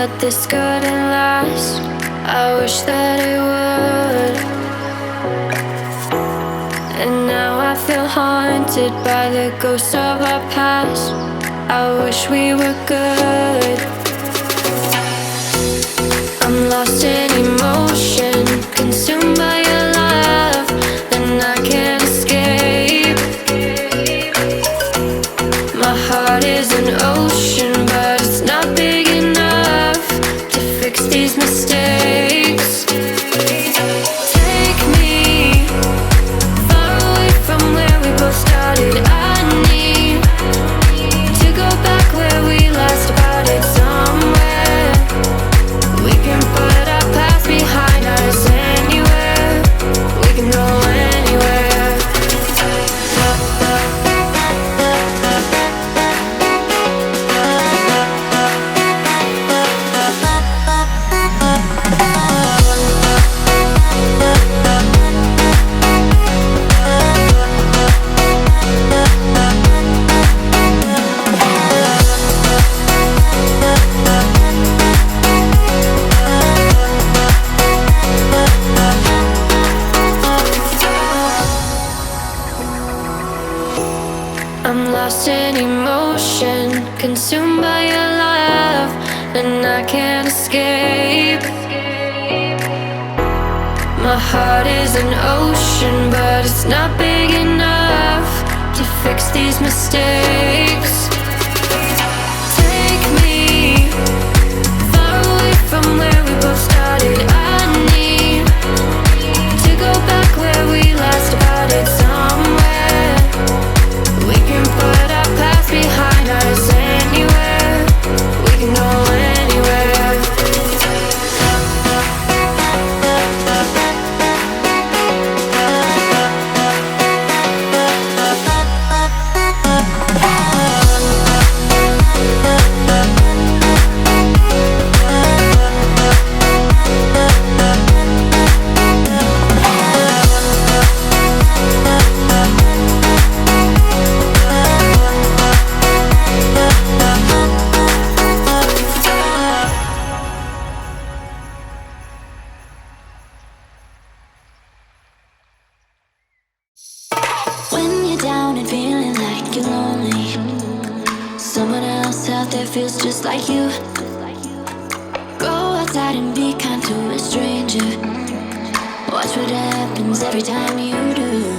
but this couldn't last. I wish that it would. And now I feel haunted by the ghost of our past. I wish we were good. I'm lost in emotion, consumed by your love, and I can't escape. My heart is an ocean, but it's not big enough to fix these mistakes. Take me far away from where we both started. I need to go back where we last parted somewhere. We can put our past behind us anywhere. We can go anywhere. I'm lost in emotion, consumed by your love, and I can't escape. My heart is an ocean, but it's not big enough to fix these mistakes. Take me far away from where we both started. I need to go back where we last parted somewhere. We can put our past behind us anywhere. We can go anywhere. When you're down and feeling like you're lonely, someone else out there feels just like you. Go outside and be kind to a stranger. Watch what happens every time you do.